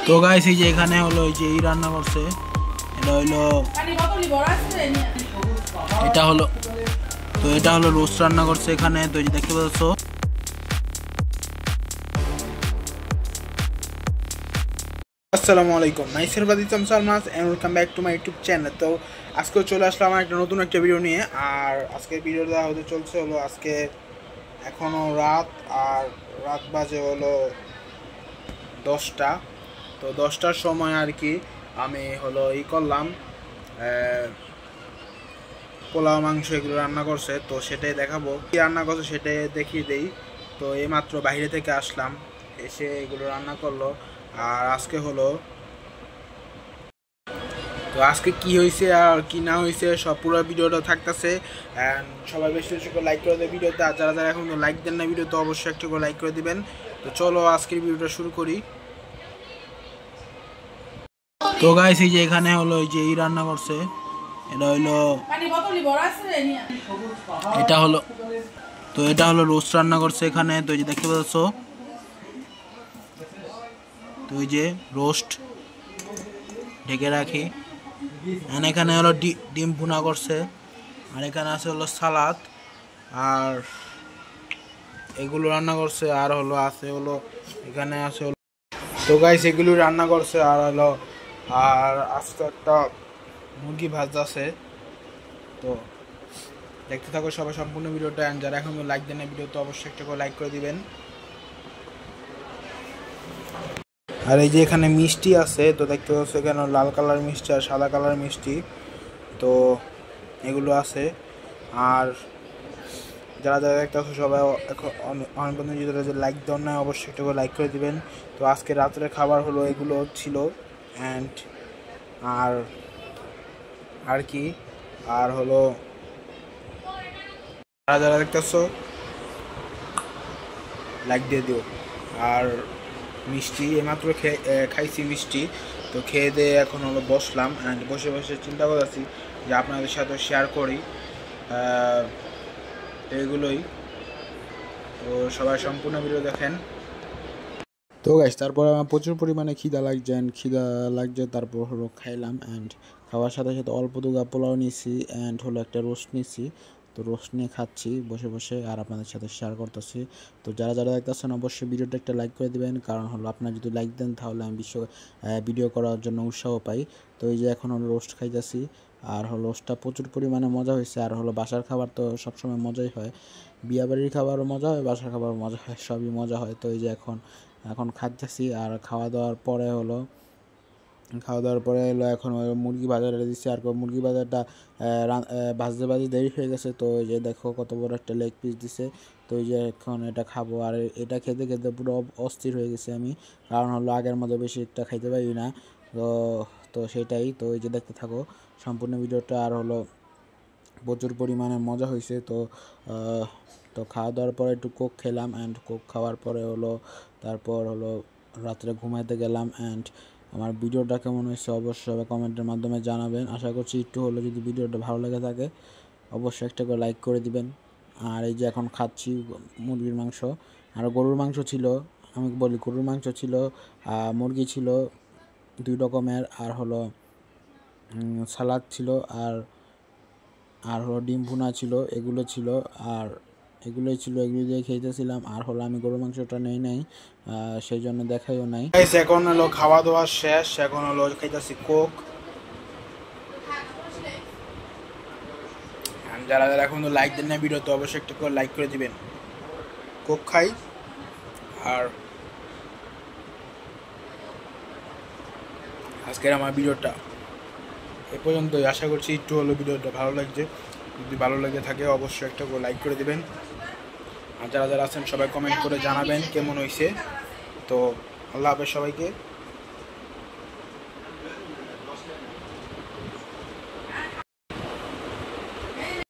তো গাইস এই যে এখানে হলো এই যে এই রান্না করছে, এটা হলো এটা হলো রোস্ট রান্না করছে এখানে। তো এই যে দেখতে পাচ্ছ আসসালামু আলাইকুম, নাইসের বাদিতাম সালমাস and welcome back to my YouTube channel. তো আজকে চলে আসলাম একটা নতুন একটা ভিডিও নিয়ে। আর আজকের ভিডিওটা হতে চলছে হলো আজকে এখনও রাত, আর রাত বাজে হলো 10টা। তো 10টার সময় আর কি আমি হলো করলাম পোলাও মাংস এগুলো রান্না করছে। তো সেটাই দেখাবো কি রান্না করছে, সেটাই দেখিয়ে দেই। তো এইমাত্র বাইরে থেকে আসলাম, এসে এগুলো রান্না করলো। আর আজকে হলো তো আজকে কি হয়েছে আর কি না হয়েছে সব পুরো ভিডিওটা থাকতেছে। অ্যান্ড সবাই বেশি বেশি করে লাইক করে দেবে ভিডিওতে, আর যারা যারা এখন লাইক দেন না ভিডিওতে অবশ্যই একটু করে লাইক করে দিবেন। তো চলো আজকের ভিডিওটা শুরু করি। তো গাইস এই যে এখানে হলো এই যে এই রান্না করছে, এটা হলো রোস্ট রান্না করছে এখানে। তো এই যে দেখতে পাচ্ছ, তো এই যে রোস্ট ঢেকে রাখি। এখানে হলো ডিম ভুনা করছে, আর এখানে আছে হলো সালাদ, আর এগুলো রান্না করছে। আর হলো আছে হলো এখানে আছে হলো, তো গাইস এগুলো রান্না করছে। আর হলো আর আজকে একটা মুরগি ভাজা আছে। তো দেখতে থাকো সবাই সম্পূর্ণ ভিডিওটা। অ্যান্ড যারা এখন লাইক দেন না ভিডিওতে অবশ্যই একটা করে লাইক করে দিবেন। আর এই যে এখানে মিষ্টি আছে, তো দেখতে পাচ্ছ এখানে লাল কালার মিষ্টি আর সাদা কালার মিষ্টি, তো এগুলো আছে। আর যারা যারা দেখতে পাচ্ছ সবাই অনেক বন্ধু যদি লাইক দেন না অবশ্যই একটা করে লাইক করে দিবেন। তো আজকে রাত্রে খাবার হলো এগুলো ছিল। অ্যান্ড আর কি আর হলো যারা যারা দেখতেছ লাইক দিয়ে দিও। আর মিষ্টি এইমাত্র খাইছি মিষ্টি, তো খেয়ে দিয়ে এখন হলো বসলাম। অ্যান্ড বসে বসে চিন্তা করতেছি যে আপনাদের সাথে শেয়ার করি এইগুলোই। তো সবাই সম্পূর্ণ ভিডিও দেখেন। তো গাইস তারপরে আমার প্রচুর পরিমাণে খিদা লাগছে, তারপর হলো খাইলাম। অ্যান্ড খাওয়ার সাথে সাথে অল্প দুগা পোলাও নিয়েছি, অ্যান্ড হলো একটা রোস্ট নিয়েছি। তো রোস্ট নিয়ে খাচ্ছি বসে বসে, আর আপনাদের সাথে শেয়ার করতেছি। তো যারা যারা দেখতেছেন অবশ্যই ভিডিওটা একটা লাইক করে দিবেন, কারণ হলো আপনারা যদি লাইক দেন তাহলে আমি ভিডিও করার জন্য উৎসাহ পাই। তো এই যে এখন হলো রোস্ট খাইতেছি, আর হলো রোস্টটা প্রচুর পরিমাণে মজা হয়েছে। আর হলো বাসার খাবার তো সবসময় মজাই হয়, বিয়াবাড়ির খাবারও মজা হয়, বাসার খাবারও মজা হয়, সবই মজা হয়। তো এই যে এখন খাচ্ছি। আর খাওয়া দাওয়ার পরে হলো এখন মুরগি বাজারে দিচ্ছি। আর মুরগি বাজারটা ভাজতে দেরি হয়ে গেছে। তো এই যে দেখো কত বড় একটা লেগ পিস দিছে। তো এই যে এখন এটা খাবো। আর এটা খেতে খেতে পুরো অস্থির হয়ে গেছি আমি, কারণ হলো আগের মতো বেশি একটা খাইতে পারি না। তো সেটাই। তো এই যে দেখতে থাকো সম্পূর্ণ ভিডিওটা। আর হলো প্রচুর পরিমাণে মজা হয়েছে। তো খাওয়া দাওয়ার পরে একটু কোক খেলাম। অ্যান্ড কোক খাওয়ার পরে হলো তারপর হলো রাত্রে ঘুমাইতে গেলাম। অ্যান্ড আমার ভিডিওটা কেমন হয়েছে অবশ্যই সবাই কমেন্টের মাধ্যমে জানাবেন। আশা করছি একটু হলো যদি ভিডিওটা ভালো লেগে থাকে অবশ্যই একটা করে লাইক করে দিবেন। আর এই যে এখন খাচ্ছি মুরগির মাংস, আর গরুর মাংস ছিল, আমি বলি গরুর মাংস ছিল, মুরগি ছিল 2 রকমের, আর হলো সালাদ ছিল, আর হলো ডিম ভুনা ছিল, এগুলো ছিল। আর এগুলোই ছিল, এগুলো দিয়ে খেতেছিলাম। আর হলো আমি গরুর মাংসটা নাই, সেই জন্য দেখাইও নাই। এখন হলো খাওয়া দাওয়া শেষ, এখন হলো খাইতেছি কোক। যারা যারা এখন লাইক দেন না ভিডিওতে অবশ্যই একটু করে লাইক করে দিবেন। কোক খাই। আর আজকের আমার ভিডিওটা এ পর্যন্তই। আশা করছি একটু হলো ভিডিওটা ভালো লাগছে। যদি ভালো লেগে থাকে অবশ্যই একটা করে লাইক করে দিবেন। আর যারা যারা আছেন সবাই কমেন্ট করে জানাবেন কেমন হয়েছে। তো আল্লাহ হাফেজ সবাইকে।